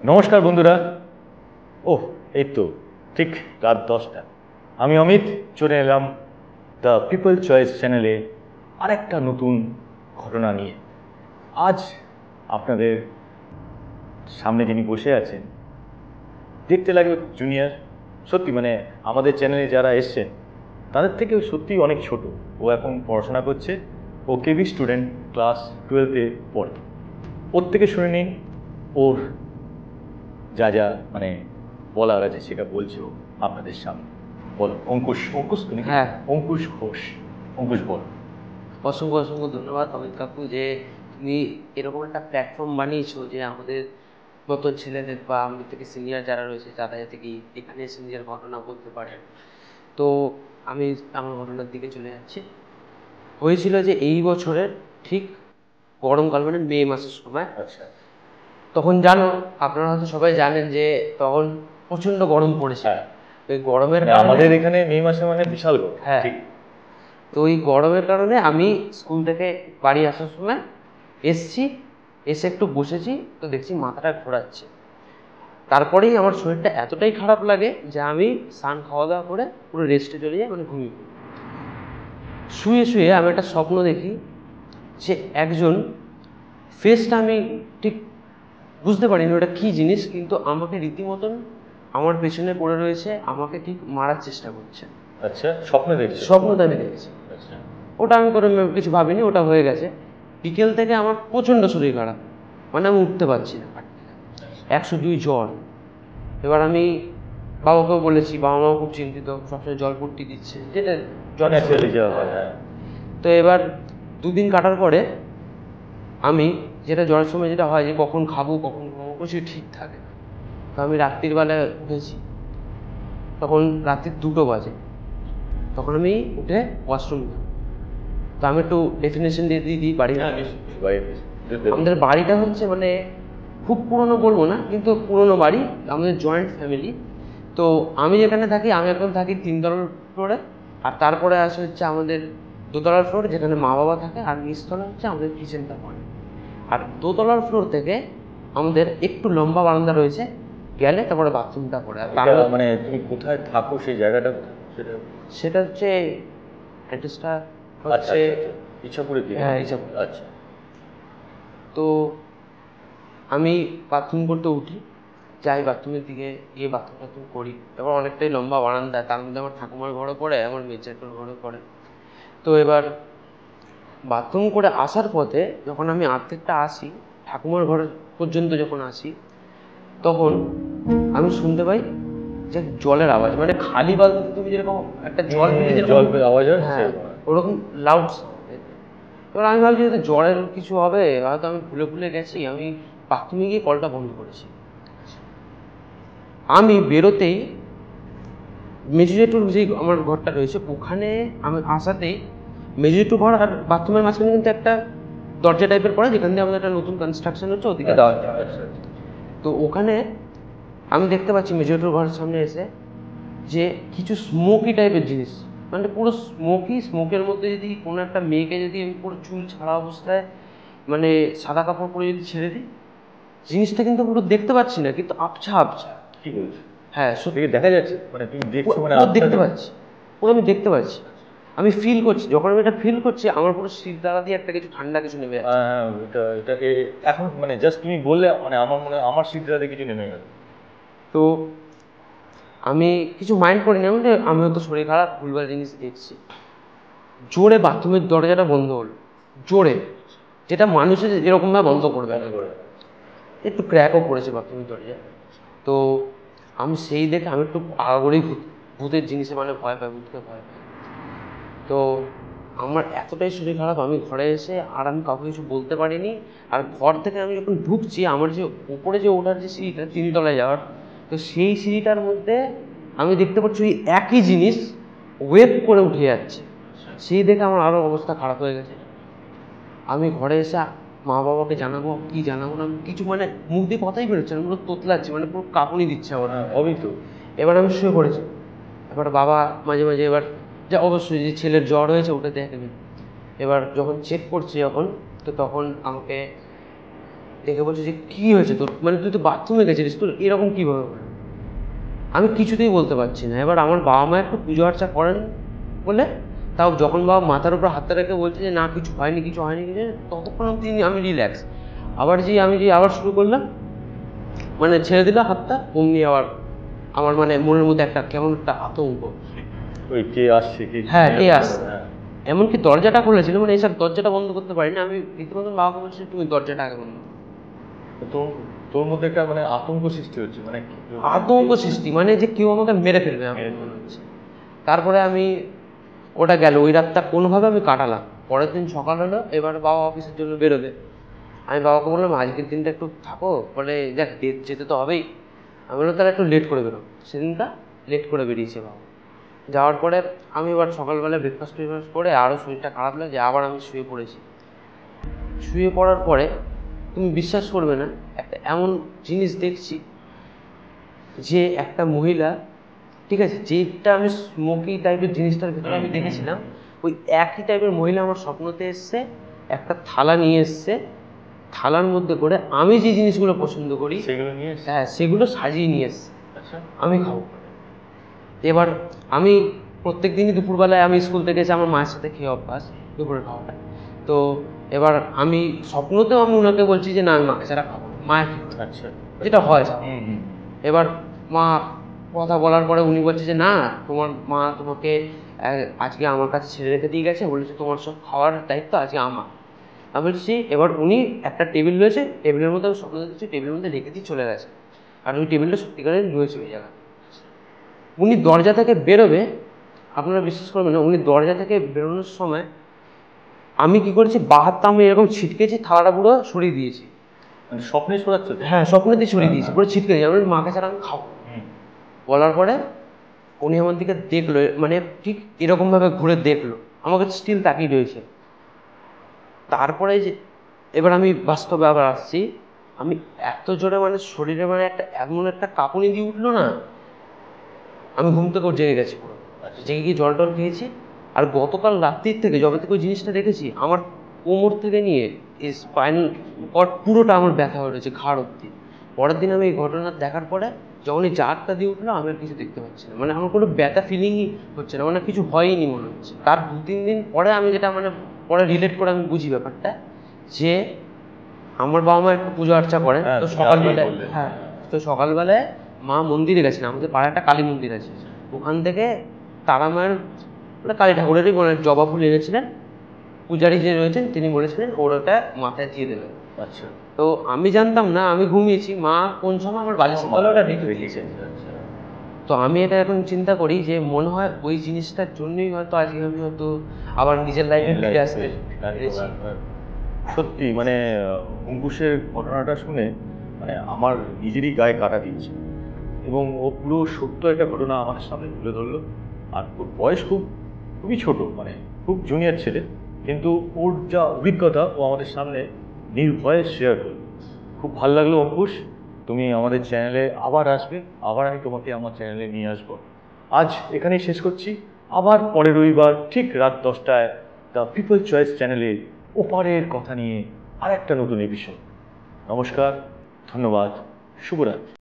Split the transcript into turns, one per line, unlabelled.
নমস্কার বন্ধুরা। ওহ, এই তো ঠিক রাত 10টা। আমি অমিত চলে এলাম দ্য পিপল চয়েস চ্যানেলে আরেকটা নতুন ঘটনা নিয়ে। আজ আপনাদের সামনে যিনি বসে আছেন দেখতে লাগে জুনিয়র, সত্যি মানে আমাদের চ্যানেলে যারা এসছেন তাদের থেকেও সত্যি অনেক ছোট। ও এখন পড়াশোনা করছে, ও কেবি স্টুডেন্ট, ক্লাস 12-এ পড়ে। ওর থেকে শুনে নিন ওর যা যা মানে বলার আছে সেটা বলছে ও আপনাদের সামনে। বলো অঙ্কুশ। অঙ্কুশ তুমি?
হ্যাঁ,
অঙ্কুশ ঘোষ। অঙ্কুশ বল।
অসংখ্য অসংখ্য ধন্যবাদ অমিত কাকু, যে তুমি এরকম একটা প্ল্যাটফর্ম বানিয়েছো যে আমাদের নতুন ছেলেদের বা আমাদের থেকে সিনিয়র যারা রয়েছে তারা যাতে কি এখানে এসে নিজের ঘটনা বলতে পারে। তো আমি আমার ঘটনার দিকে চলে যাচ্ছি। হয়েছিল যে এই বছরের ঠিক গরমকাল, মানে মে মাসের সময়।
আচ্ছা।
তখন জানো, আপনারা হয়তো সবাই জানেন যে তখন প্রচণ্ড গরম পড়েছে।
হ্যাঁ,
ওই গরমের
মানে আমাদের এখানে মে মাসে মানে বিশাল গরম।
হ্যাঁ,
ঠিক।
তো ওই গরমের কারণে আমি স্কুল থেকে বাড়ি আসার সময় এসে একটু বসেছি, তো দেখছি মাথাটা ঘোরাচ্ছে। তারপরেই আমার শরীরটা এতটাই খারাপ লাগে যে আমি স্নান খাওয়া দাওয়া করে পুরো রেস্টে চলে যাই, মানে ঘুমিয়ে পড়ি। শুয়ে শুয়ে আমি একটা স্বপ্ন দেখি যে একজন, ফেসটা আমি ঠিক বুঝতে পারিনি ওটা কী জিনিস, কিন্তু আমাকে রীতিমতন আমার পেছনে পড়ে রয়েছে, আমাকে ঠিক মারার চেষ্টা করছে।
আচ্ছা, স্বপ্নে দেখছি?
স্বপ্নটা আমি দেখেছি।
আচ্ছা।
ওটা আমি কোনো কিছু ভাবিনি, ওটা হয়ে গেছে। বিকেল থেকে আমার প্রচণ্ড শরীর খারাপ, মানে আমি উঠতে পারছি না, 102 জ্বর। এবার আমি বাবাকেও বলেছি, বাবা মাও খুব চিন্তিত, সবসময় জল পট্টি দিচ্ছে, যেটা জল
ন্যাচারালি যাওয়া হয়। হ্যাঁ।
তো এবার 2 দিন কাটার পরে আমি, যেটা জ্বরের সময় যেটা হয় যে কখন খাবো কখন ঘুমাবো কিছু ঠিক থাকে না। তো আমি রাত্রির বেলায় উঠেছি, তখন রাত্রির 2টো বাজে। তখন আমি উঠে ওয়াশরুম, তো আমি একটু ডেফিনেশন দিয়ে দিই বাড়ির। আমাদের বাড়িটা হচ্ছে মানে খুব পুরনো বলবো না, কিন্তু পুরনো বাড়ি, আমাদের জয়েন্ট ফ্যামিলি। তো আমি যেখানে থাকি, আমি এখন থাকি 3তলার ফ্লোরে, আর তারপরে আসে হচ্ছে আমাদের 2তলার ফ্লোর, যেখানে মা বাবা থাকে, আর নিচতলা হচ্ছে আমাদের কিচেনটা পড়ে। আর 2তলার ফ্লোর থেকে আমাদের একটু লম্বা বারান্দা রয়েছে, গেলে তারপরে বাথরুমটা পড়ে। আর তার
মানে তুমি কোথায় থাকো সেই জায়গাটা সেটা?
সেটা হচ্ছে অ্যাড্রেসটা
আচ্ছা,
হচ্ছে
ইচ্ছাপুরের দিকে।
হ্যাঁ, ইচ্ছাপুর।
আচ্ছা।
তো আমি বাথরুম করতে উঠি, যাই বাথরুমের দিকে, গিয়ে বাথরুম করি। এবার অনেকটাই লম্বা বারান্দা, তার মধ্যে আমার ঠাকুমার ঘরও পড়ে, আমার মেজেটার ঘরও পড়ে। তো এবার বাথরুম করে আসার পথে যখন আমি অর্ধেকটা আসি, ঠাকুমার ঘর পর্যন্ত যখন আসি, তখন আমি শুনতে পাই যে জলের আওয়াজ, মানে খালি বালতিতে তুমি যেরকম একটা জল
আওয়াজ হয়,
হ্যাঁ, ওরকম লাউড। এবার আমি ভাবছি যে জ্বরের কিছু হবে, হয়তো আমি ভুলে ভুলে গেছি। আমি বাথরুমে গিয়ে কলটা বন্ধ করেছি। আমি বেরোতেই মেজুজেটুর যে আমার ঘরটা রয়েছে ওখানে আমি আসাতেই, মেজুজেটু ঘর আর বাথরুমের মাঝখানে কিন্তু একটা দরজা টাইপের পড়ে, যেখান দিয়ে আমাদের একটা নতুন কনস্ট্রাকশন হচ্ছে, ওদিকে দেওয়া। তো ওখানে আমি দেখতে পাচ্ছি মেজুজেটুর ঘরের সামনে এসে যে কিছু স্মোকি টাইপের জিনিস, মানে পুরো স্মোকের মধ্যে যদি কোনো একটা মেয়েকে যদি আমি পুরো চুল ছাড়া অবস্থায়, মানে সাদা কাপড় পরে যদি ছেড়ে দিই, জিনিসটা কিন্তু পুরো দেখতে পাচ্ছি না, কিন্তু আবছা আবছা।
কি বলছো?
হ্যাঁ, সত্যি
দেখা যাচ্ছে, মানে তুমি দেখছো? মানে
দেখতে পাচ্ছি, পুরো আমি দেখতে পাচ্ছি, আমি ফিল করছি। যখন আমি এটা ফিল করছি, আমার পুরো শীত দ্বারা দিয়ে একটা কিছু ঠান্ডা কিছু নেমে যাচ্ছে।
এটাকে এখন মানে জাস্ট তুমি বললে মানে আমার মনে হয় আমার শীতটাতে কিছু নেমে গেল।
তো আমি কিছু মাইন্ড করিনি, আমি হয়তো শরীর খারাপ, ভুলভাল জিনিস দেখছি। জোরে বাথরুমের দরজাটা বন্ধ হলো, জোরে, যেটা মানুষের এরকমভাবে বন্ধ করবে না, একটু ক্র্যাকও পড়েছে বাথরুমের দরজা। তো আমি সেই দেখে আমি একটু আগাগোড়েই ভূতের জিনিসে মানে ভয় পাই, ভূতকে ভয় পাই। তো আমার এতটাই শরীর খারাপ, আমি ঘরে এসে আর আমি কাউকে কিছু বলতে পারিনি। আর ঘর থেকে আমি যখন ঢুকছি, আমার যে উপরে যে ওঠার যে সিঁড়িটা, 3তলায় যাওয়ার, তো সেই সিঁড়িটার মধ্যে আমি দেখতে পাচ্ছি ওই একই জিনিস ওয়েভ করে উঠে যাচ্ছে। সেই দেখে আমার আরও অবস্থা খারাপ হয়ে গেছে। আমি ঘরে এসে মা বাবাকে জানাবো কি জানাবো না, কিছু মানে মুখ দিয়ে কথাই বেরোচ্ছে না, পুরো তোতলাচ্ছি, মানে পুরো কাঁপুনি দিচ্ছে আমার।
হবেই তো।
এবার আমি শুয়ে পড়েছি। এবার বাবা মাঝে মাঝে, এবার যে অবশ্যই যে ছেলের জ্বর হয়েছে ওটা দেখবে। এবার যখন চেক করছি তো তখন আমাকে দেখে বলছে যে কী হয়েছে তোর, মানে তুই তো বাথরুমে গেছিলিস, তোর এরকম কীভাবে হলো? আমি কিছুতেই বলতে পারছি না। এবার আমার বাবা মা একটু পুজো আর্চা করেন বলে, তাও যখন বাবা মাথার উপর হাতটা রেখে বলছে যে না কিছু হয়নি কিছু হয়নি কিছু, ততক্ষণ আমি রিল্যাক্স। আমি আবার শুরু করলাম, মানে ছেড়ে দিলাম হাতটা, অমনি আবার আমার মানে মনের মধ্যে একটা কেমন একটা আতঙ্ক।
ওই কে আসছে কি,
হ্যাঁ কে আসছে, এমনকি দরজাটা খুলেছিল, মানে এইসব দরজাটা বন্ধ করতে পারি না আমি, রীতিমতন বাবাকে বলছি তুমি দরজাটা আগে বন্ধ।
তো তোর মধ্যে একটা মানে আতঙ্ক সৃষ্টি হচ্ছে, মানে
আতঙ্ক সৃষ্টি, মানে যে কেউ আমাকে মেরে ফেলবে আমার মনে হচ্ছে। তারপরে আমি ওটা গেল, ওই রাতটা কোনোভাবে আমি কাটালাম। পরের দিন সকাল হলো, এবার বাবা অফিসের জন্য বেরোবে। আমি বাবাকে বললাম আজকের দিনটা একটু থাকো, বলে দেখ যেতে তো হবেই। আমি বললাম তাহলে একটু লেট করে বেরো। সেদিনটা লেট করে বেরিয়েছে বাবা। যাওয়ার পরে আমি এবার সকালবেলা ব্রেকফাস্ট করে আরও শরীরটা খারাপ লাগে, আবার আমি শুয়ে পড়েছি। শুয়ে পড়ার পরে তুমি বিশ্বাস করবে না, একটা এমন জিনিস দেখছি যে একটা মহিলা, ঠিক আছে, যেটা আমি স্মোকি টাইপের জিনিসটার ভিতরে আমি দেখেছিলাম, ওই একই টাইপের মহিলা আমার স্বপ্নতে এসছে, একটা থালা নিয়ে এসছে, থালার মধ্যে করে আমি যে জিনিসগুলো পছন্দ করি
সেগুলো নিয়ে,
হ্যাঁ সেগুলো সাজিয়ে নিয়ে এসছে।
আচ্ছা
আমি খাবো। এবার আমি প্রত্যেক দিনই দুপুরবেলায় আমি স্কুল থেকে এসে আমার মায়ের সাথে খেয়ে অভ্যাস দুপুরের খাওয়াটা। তো এবার আমি স্বপ্নতেও আমি ওনাকে বলছি যে না আমি মাকে ছাড়া খাবো, মায়ের
আচ্ছা
যেটা হয়। এবার মা কথা বলার পরে উনি বলছে যে না তোমার মা তোমাকে আজকে আমার কাছে ছেড়ে রেখে দিয়ে গেছে, বলেছে তোমার সব খাওয়ার দায়িত্ব আজকে আমার। আমি বলছি, এবার উনি একটা টেবিল রয়েছে, টেবিলের মধ্যে আমি স্বপ্ন দেখছি টেবিলের মধ্যে রেখে দিয়ে চলে গেছে, আর ওই টেবিলটা সত্যিকারের রয়েছে ওই জায়গায়। উনি দরজা থেকে বেরোবে, আপনারা বিশ্বাস করবেন না, উনি দরজা থেকে বেরোনোর সময় আমি কি করেছি, বাহাতটা আমি এরকম ছিটকেছি, থালাটা পুরো সরিয়ে দিয়েছি।
মানে স্বপ্নে ছড়াচ্ছে?
হ্যাঁ স্বপ্নে দিয়ে সরিয়ে দিয়েছি, পুরো ছিটকে দিয়েছি। আমি মাকে ছাড়া আমি খাবো বলার পরে উনি আমার দিকে দেখলো, মানে ঠিক এরকমভাবে ঘুরে দেখলো, আমাকে স্টিল তাকিয়ে রয়েছে। তারপরে যে এবার আমি বাস্তবে আবার আসছি, আমি এত জোরে মানে শরীরে মানে একটা এমন একটা কাঁপুনি দিয়ে উঠলো না, আমি ঘুম থেকেও জেগে গেছি পুরো। জেগে গিয়ে জল টল খেয়েছি। আর গতকাল রাত্রির থেকে যবে থেকে ওই জিনিসটা দেখেছি, আমার কোমর থেকে নিয়ে এই স্পাইনাল কর্ড পুরোটা আমার ব্যথা হয়ে রয়েছে ঘাড় অব্দি। পরের দিন আমি এই ঘটনা দেখার পরে যখন এই জারটা দিয়ে উঠলো, আমি আর কিছু দেখতে পাচ্ছি না, মানে আমার কোনো ব্যথা ফিলিংই হচ্ছে না, মানে কিছু হয়নি মনে হচ্ছে। তার 2-3 দিন পরে আমি যেটা মানে পরে রিলেট করে আমি বুঝি ব্যাপারটা, যে আমার বাবা মা একটু পুজো আর্চা করেন, তো সকালবেলায় সকালবেলায় মা মন্দিরে গেছেন, আমাদের পাড়ায় একটা কালী মন্দির আছে, ওখান থেকে তারা মায়ের মানে কালী ঠাকুরেরই মানে জবা ফুল এনেছিলেন, পূজারি যে রয়েছেন তিনি বলেছিলেন ওর ওটা মাথায় দিয়ে দেবেন।
আচ্ছা,
তো আমি জানতাম না, আমি ঘুমিয়েছি, মা কোন সময় আমার বালিশের তলায় ওটা রেখে দিয়েছে। তো আমি এটা এখন চিন্তা করি যে মনে হয় ওই জিনিসটার জন্যই হয়তো আজকে আমি হয়তো আবার নিজের লাইফে ফিরে আসতে পেরেছি।
সত্যি মানে অঙ্কুশের ঘটনাটা শুনে মানে আমার নিজেরই গায়ে কাটা দিয়েছে, এবং ও পুরো সত্য একটা ঘটনা আমার সামনে তুলে ধরলো। আর ওর বয়স খুবই ছোট, মানে খুব জুনিয়র ছেলে, কিন্তু ওর যা অভিজ্ঞতা ও আমাদের সামনে নির্ভয়ে শেয়ার করলো। খুব ভালো লাগলো অঙ্কুশ, তুমি আমাদের চ্যানেলে আবার আসবে, আবার আমি তোমাকে আমার চ্যানেলে নিয়ে আসবো। আজ এখানেই শেষ করছি, আবার পরের রবিবার ঠিক রাত 10টায় দ্য পিপল চয়েস চ্যানেলে ওপারের কথা নিয়ে আর একটা নতুন এপিসোড। নমস্কার, ধন্যবাদ, শুভরাত্রি।